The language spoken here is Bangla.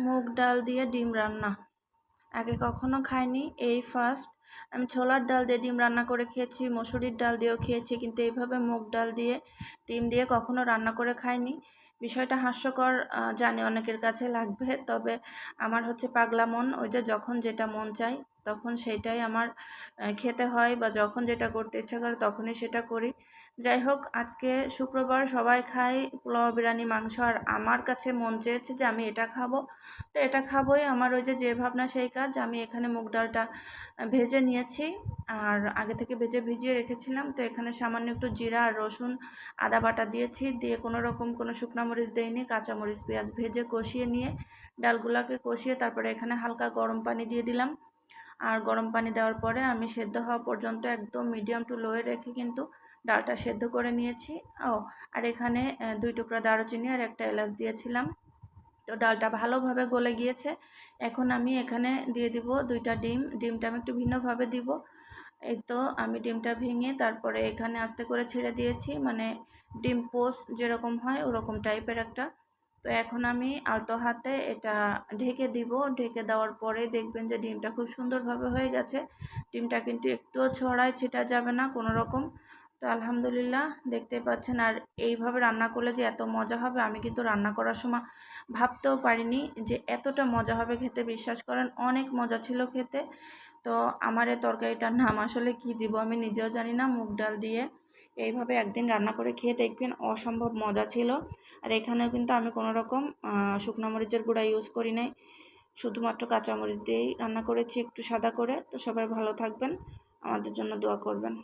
মুগ ডাল দিয়ে ডিম রান্না আগে কখনো খাইনি, এই ফার্স্ট। আমি ছোলার ডাল দিয়ে ডিম রান্না করে খেয়েছি, মসুরির ডাল দিয়েও খেয়েছি, কিন্তু এইভাবে মুগ ডাল দিয়ে ডিম দিয়ে কখনো রান্না করে খাইনি। বিষয়টা হাস্যকর জানি অনেকের কাছে লাগবে, তবে আমার হচ্ছে পাগলা মন, ওই যে যখন যেটা মন চায় তখন সেটাই আমার খেতে হয়, বা যখন যেটা করতে ইচ্ছা করে তখনই সেটা করি। যাই হোক, আজকে শুক্রবার, সবাই খায় পোলাও, বিরিয়ানি, মাংস, আর আমার কাছে মন চেয়েছে যে আমি এটা খাবো, তো এটা খাবোই। আমার ওই যে ভাবনা সেই কাজ। আমি এখানে মুগ ডালটা ভেজে নিয়েছি, আর আগে থেকে ভিজিয়ে রেখেছিলাম। তো এখানে সামান্য একটু জিরা আর রসুন, আদা বাটা দিয়েছি, দিয়ে কোনো রকম কোনো শুকনো মরিচ দেইনি, কাঁচামরিচ পেঁয়াজ ভেজে কষিয়ে নিয়ে ডালগুলোকে কষিয়ে তারপরে এখানে হালকা গরম পানি দিয়ে দিলাম। আর গরম পানি দেওয়ার পরে আমি সেদ্ধ হওয়া পর্যন্ত একদম মিডিয়াম টু লোয়ে রেখে কিন্তু ডালটা সেদ্ধ করে নিয়েছি। আর এখানে 2 টুকরা দারুচিনি আর একটা এলাচ দিয়েছিলাম। তো ডালটা ভালোভাবে গলে গিয়েছে। এখন আমি এখানে দিয়ে দিব 2টা ডিম। ডিমটা আমি একটু ভিন্নভাবে দিব। এই তো আমি ডিমটা ভেঙে তারপরে এখানে আস্তে করে ছেড়ে দিয়েছি, মানে ডিম পোস্ট যেরকম হয় ওরকম টাইপের একটা। তো এখন আমি আলতো হাতে এটা ঢেকে দিব। ঢেকে দেওয়ার পরে দেখবেন যে ডিমটা খুব সুন্দরভাবে হয়ে গেছে। ডিমটা কিন্তু একটুও ছড়ায় ছিটা যাবে না কোনো রকম। তো আলহামদুলিল্লাহ, দেখতে পাচ্ছেন। আর এইভাবে রান্না করলে যে এত মজা হবে আমি কিন্তু রান্না করার সময় ভাবতেও পারিনি যে এতটা মজা হবে খেতে। বিশ্বাস করেন, অনেক মজা ছিল খেতে। তো আমার এই তরকারিটার নাম আসলে কি দিব আমি নিজেও জানি না। মুগ ডাল দিয়ে এইভাবে একদিন রান্না করে খেয়ে দেখবেন, অসম্ভব মজা ছিল। আর এখানেও কিন্তু আমি কোনো রকম শুকনো মরিচের গুঁড়া ইউজ করি নাই, শুধুমাত্র কাঁচামরিচ দিয়েই রান্না করেছি একটু সাদা করে। তো সবাই ভালো থাকবেন, আমাদের জন্য দোয়া করবেন।